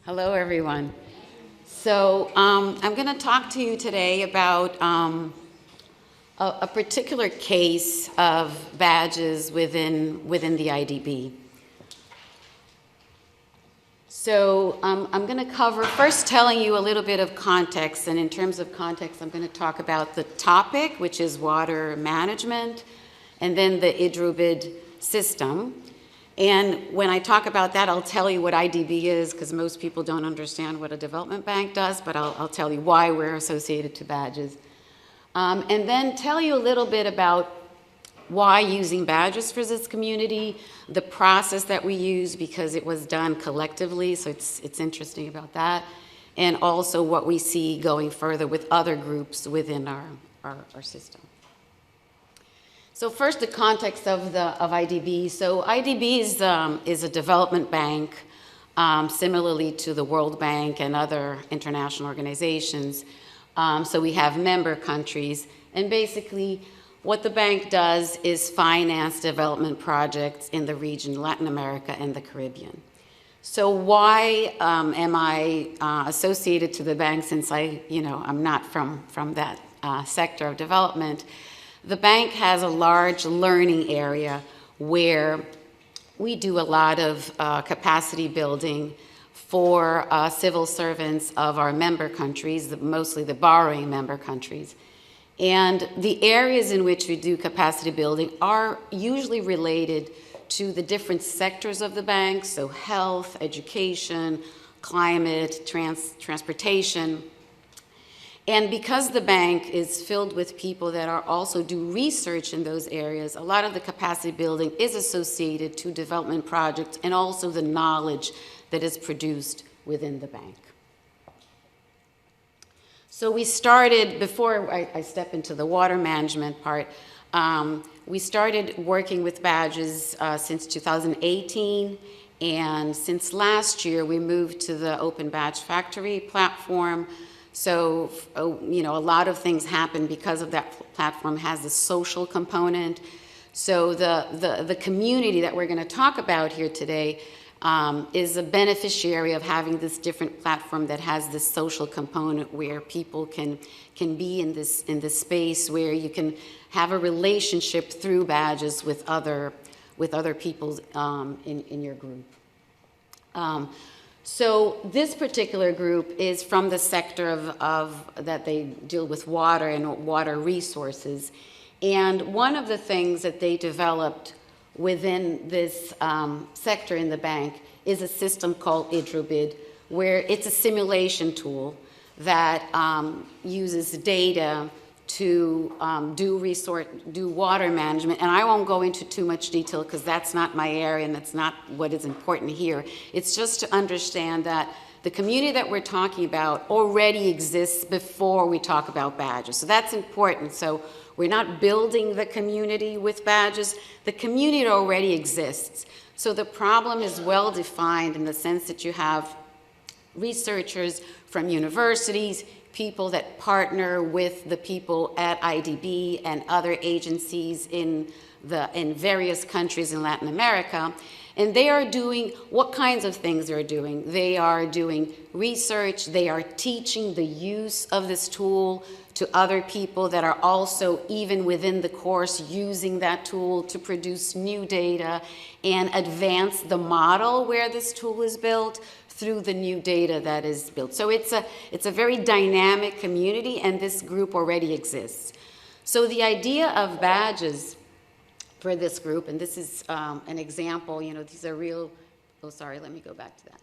Hello, everyone. So I'm going to talk to you today about a particular case of badges within the IDB. So I'm going to cover, first telling you a little bit of context, and in terms of context, I'm going to talk about the topic, which is water management, and then the IDROBID system. And when I talk about that, I'll tell you what IDB is, because most people don't understand what a development bank does, but I'll tell you why we're associated to badges. And then tell you a little bit about why using badges for this community, the process that we use, because it was done collectively, so it's interesting about that, and also what we see going further with other groups within our system. So first, the context of IDB. So IDB is a development bank, similarly to the World Bank and other international organizations. So we have member countries, and basically what the bank does is finance development projects in the region, Latin America and the Caribbean. So why am I associated to the bank, since I'm not from that sector of development? The bank has a large learning area where we do a lot of capacity building for civil servants of our member countries, mostly the borrowing member countries. And the areas in which we do capacity building are usually related to the different sectors of the bank, so health, education, climate, transportation. And because the bank is filled with people that are also do research in those areas, a lot of the capacity building is associated to development projects and also the knowledge that is produced within the bank. So we started, before I step into the water management part, we started working with badges since 2018, and since last year we moved to the Open Badge Factory platform. So, a lot of things happen because of that platform has a social component. So the community that we're going to talk about here today is a beneficiary of having this different platform that has this social component where people can be in this space where you can have a relationship through badges with other people in your group. So this particular group is from the sector of that they deal with water and water resources. And one of the things that they developed within this sector in the bank is a system called IDROBID, where it's a simulation tool that uses data to do water management. And I won't go into too much detail because that's not my area and that's not what is important here. It's just to understand that the community that we're talking about already exists before we talk about badges. So that's important. So we're not building the community with badges. The community already exists. So the problem is well defined in the sense that you have researchers from universities, people that partner with the people at IDB and other agencies in various countries in Latin America. And they are doing, what kinds of things they're doing? They are doing research, they are teaching the use of this tool to other people that are also, even within the course, using that tool to produce new data and advance the model where this tool is built through the new data that is built. So it's a very dynamic community, and this group already exists. So the idea of badges for this group, and this is an example, these are real, let me go back to that.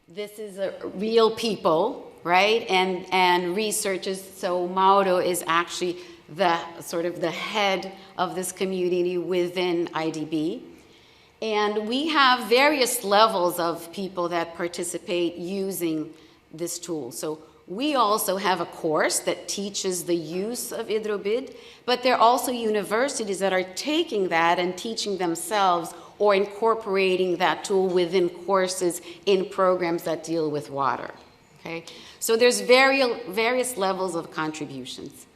This is a real people, right? And researchers, so Mauro is actually the head of this community within IDB. And we have various levels of people that participate using this tool. So we also have a course that teaches the use of IDROBID, but there are also universities that are taking that and teaching themselves or incorporating that tool within courses in programs that deal with water. Okay? So there's various levels of contributions.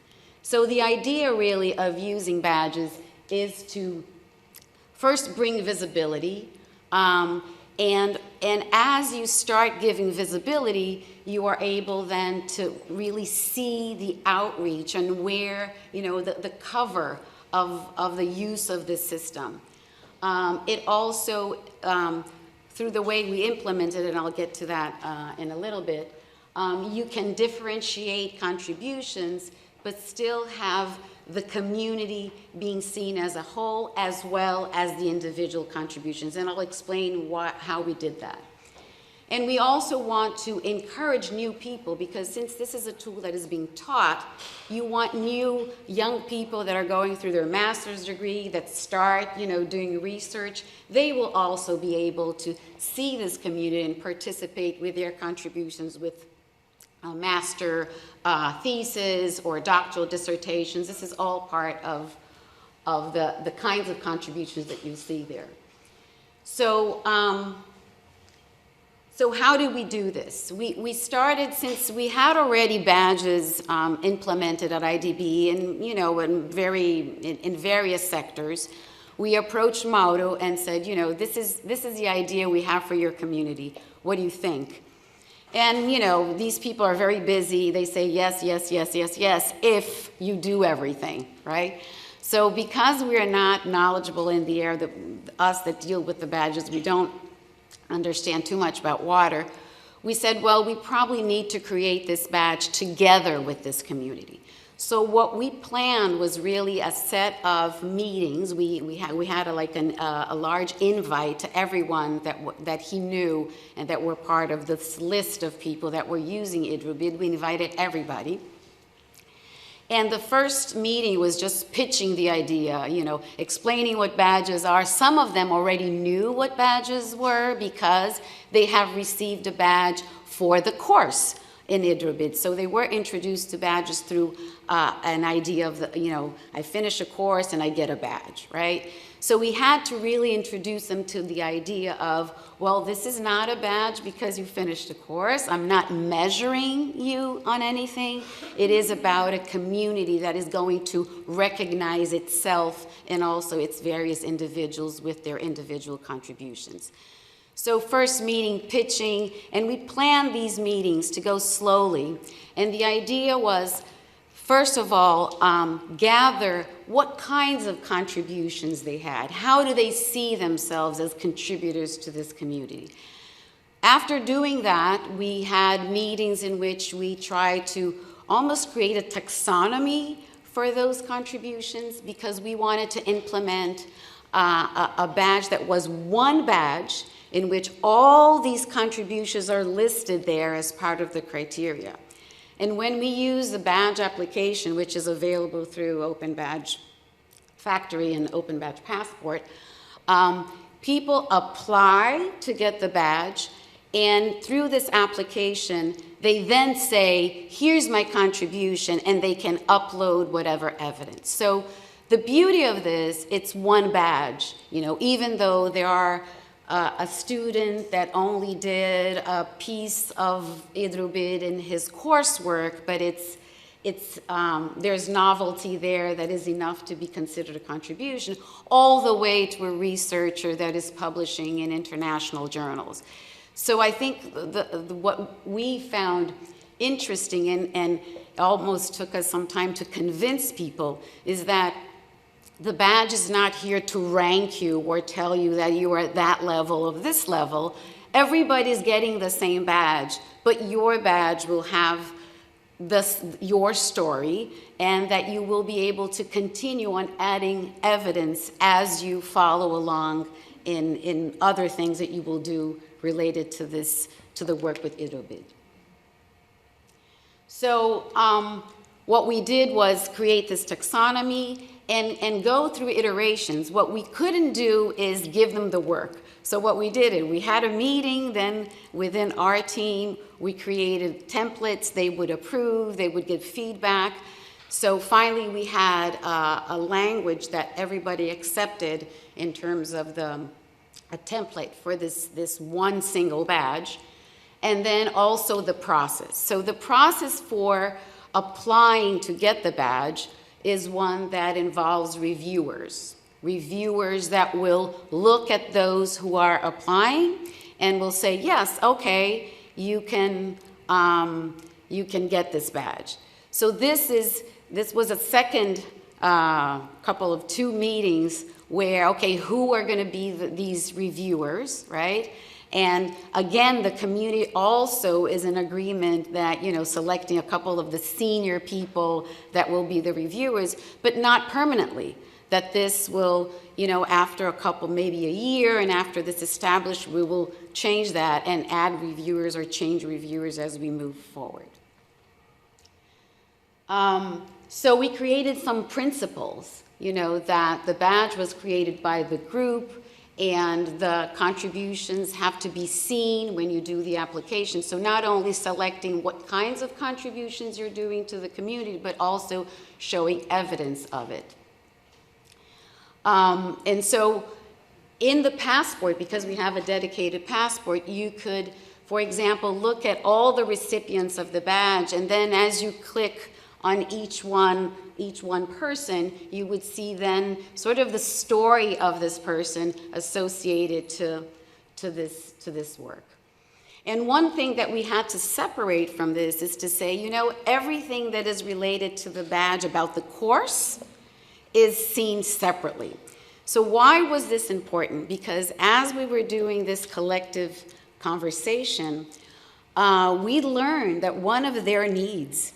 So the idea really of using badges is to first bring visibility And as you start giving visibility, you are able then to really see the outreach and where, the cover of the use of this system. It also, through the way we implemented it, and I'll get to that in a little bit, you can differentiate contributions, but still have the community being seen as a whole, as well as the individual contributions. And I'll explain how we did that. And we also want to encourage new people, because since this is a tool that is being taught, you want new young people that are going through their master's degree, that start, doing research. They will also be able to see this community and participate with their contributions with master thesis or doctoral dissertations. This is all part of the kinds of contributions that you see there. So how did we do this? We started, since we had already badges implemented at IDB and, in various sectors. We approached Mauro and said, this is the idea we have for your community. What do you think? And, these people are very busy. They say yes, yes, yes, yes, yes, if you do everything, right? So because we are not knowledgeable in the area, us that deal with the badges, we don't understand too much about water, we said, well, we probably need to create this badge together with this community. So what we planned was really a set of meetings. We had a large invite to everyone that he knew and that were part of this list of people that were using Hidrobid. We invited everybody. And the first meeting was just pitching the idea, explaining what badges are. Some of them already knew what badges were because they have received a badge for the course in Hidrobid. So they were introduced to badges through an idea of, I finish a course and I get a badge, right? So we had to really introduce them to the idea of, well, this is not a badge because you finished a course. I'm not measuring you on anything. It is about a community that is going to recognize itself and also its various individuals with their individual contributions. So first meeting, pitching, and we planned these meetings to go slowly. And the idea was, first of all, gather what kinds of contributions they had. How do they see themselves as contributors to this community? After doing that, we had meetings in which we tried to almost create a taxonomy for those contributions, because we wanted to implement a badge that was one badge in which all these contributions are listed there as part of the criteria. And when we use the badge application, which is available through Open Badge Factory and Open Badge Passport, people apply to get the badge, and through this application, they then say, here's my contribution, and they can upload whatever evidence. So the beauty of this, it's one badge, even though there are a student that only did a piece of Hidrobid in his coursework, but there's novelty there that is enough to be considered a contribution, all the way to a researcher that is publishing in international journals. So I think what we found interesting, and almost took us some time to convince people, is that the badge is not here to rank you or tell you that you are at that level or this level. Everybody's getting the same badge, but your badge will have your story, and that you will be able to continue on adding evidence as you follow along in other things that you will do related to the work with Hidrobid. So what we did was create this taxonomy and go through iterations. What we couldn't do is give them the work. So what we did is we had a meeting, then within our team, we created templates. They would approve, they would give feedback. So finally we had a language that everybody accepted in terms of a template for this one single badge. And then also the process. So the process for applying to get the badge is one that involves reviewers that will look at those who are applying and will say, yes, okay, you can get this badge. So this was a second couple of 2 meetings where, okay, who are going to be these reviewers, right? And again, the community also is in agreement that, selecting a couple of the senior people that will be the reviewers, but not permanently. That this will, after a couple, maybe a year, and after this established, we will change that and add reviewers or change reviewers as we move forward. So we created some principles, that the badge was created by the group, and the contributions have to be seen when you do the application. So not only selecting what kinds of contributions you're doing to the community, but also showing evidence of it. And so in the passport, because we have a dedicated passport, you could, for example, look at all the recipients of the badge, and then as you click on each one person, you would see then sort of the story of this person associated to this work. And one thing that we had to separate from this is to say, everything that is related to the badge about the course is seen separately. So why was this important? Because as we were doing this collective conversation, we learned that one of their needs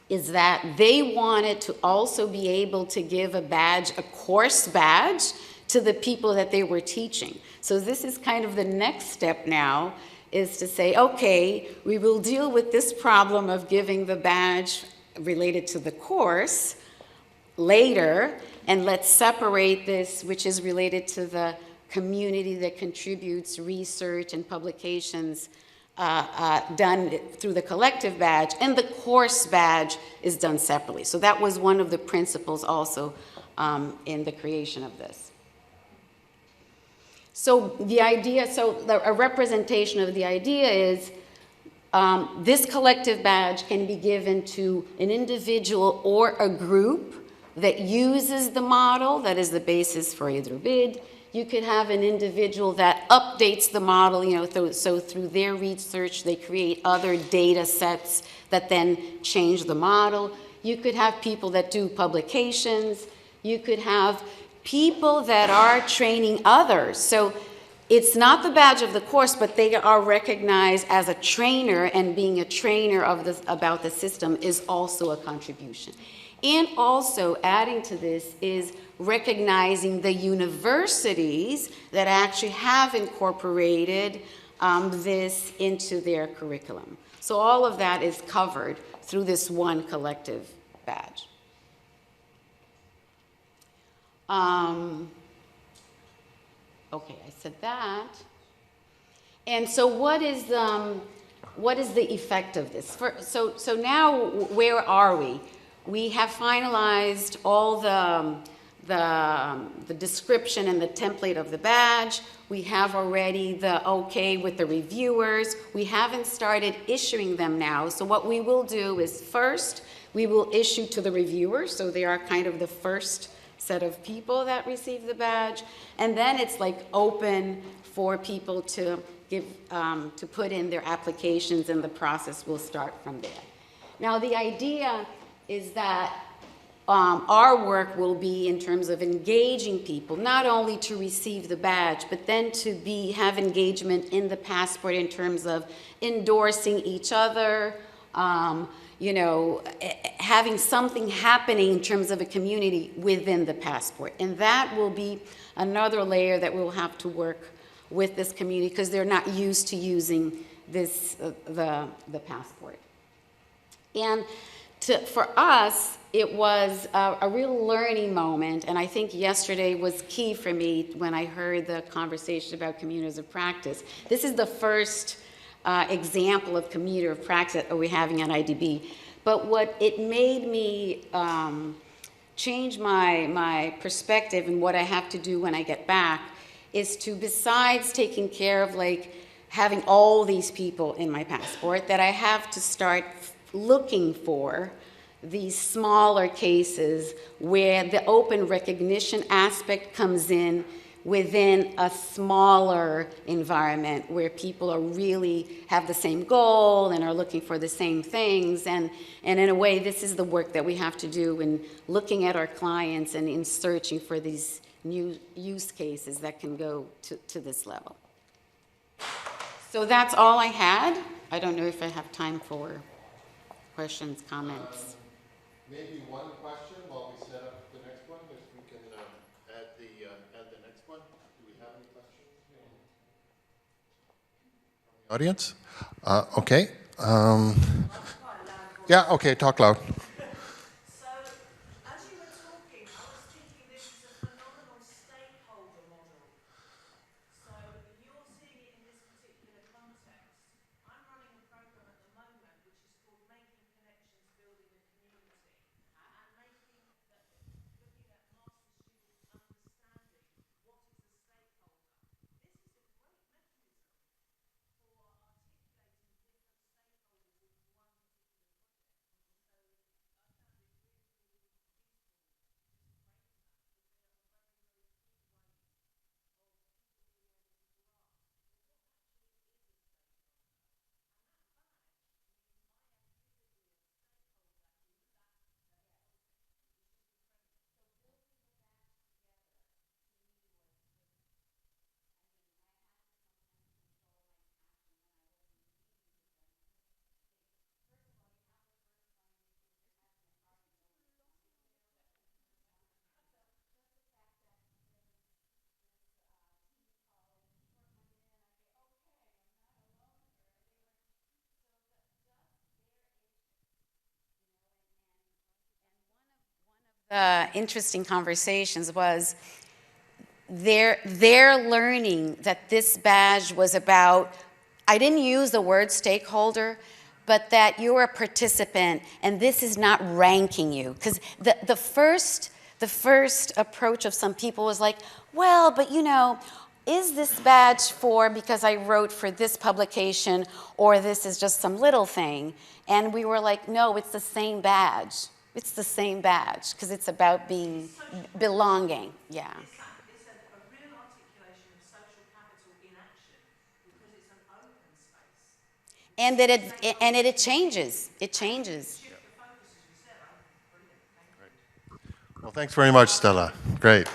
is that they wanted to also be able to give a badge, a course badge, to the people that they were teaching. So this is kind of the next step now, is to say, okay, we will deal with this problem of giving the badge related to the course later, and let's separate this, which is related to the community that contributes research and publications done through the collective badge, and the course badge is done separately. So that was one of the principles also in the creation of this. So the idea, a representation of the idea is this collective badge can be given to an individual or a group that uses the model that is the basis for either bid. You could have an individual that updates the model, so through their research, they create other data sets that then change the model. You could have people that do publications. You could have people that are training others. So it's not the badge of the course, but they are recognized as a trainer, and being a trainer about the system is also a contribution. And also adding to this is recognizing the universities that actually have incorporated this into their curriculum. So all of that is covered through this one collective badge. Okay, I said that. And so what is the effect of this? So now where are we? We have finalized all the description and the template of the badge. We have already the okay with the reviewers. We haven't started issuing them now. So what we will do is first, we will issue to the reviewers. So they are kind of the first set of people that receive the badge. And then it's like open for people to give, to put in their applications, and the process will start from there. Now the idea is that our work will be in terms of engaging people, not only to receive the badge, but then to have engagement in the passport in terms of endorsing each other, having something happening in terms of a community within the passport. And that will be another layer that we'll have to work with this community, because they're not used to using this, the passport. And for us, it was a real learning moment, and I think yesterday was key for me when I heard the conversation about communities of practice. This is the first example of community of practice that we're having at IDB. But what it made me change my perspective and what I have to do when I get back is to, besides taking care of having all these people in my passport, that I have to start looking for these smaller cases where the open recognition aspect comes in, within a smaller environment where people are really have the same goal and are looking for the same things. And in a way, this is the work that we have to do in looking at our clients and in searching for these new use cases that can go to this level. So that's all I had. I don't know if I have time for questions, comments. Maybe one question while we set up the next one, if we can add the next one. Do we have any questions from the audience? Okay. Yeah, okay, talk loud. So, as you were talking, I was thinking this is a phenomenal stakeholder model. So, you're seeing it in this particular context. I'm running a program at the moment which is called Making Connections, Building a Community, and making that, looking at master students understanding what is a stakeholder. This is a great mechanism for articulating different stakeholders in one particular project. Interesting conversations was their learning that this badge was about, I didn't use the word stakeholder, but that you're a participant and this is not ranking you. Because the first approach of some people was like, well, but you know, is this badge for because I wrote for this publication or this is just some little thing? And we were like, no, it's the same badge. It's the same badge because it's about being belonging. Yeah. It's a real articulation of social capital in action because it's an open space. And that it changes. It changes. Shift the focus, as you said. Brilliant. Thank you. Well, thanks very much, Stella. Great.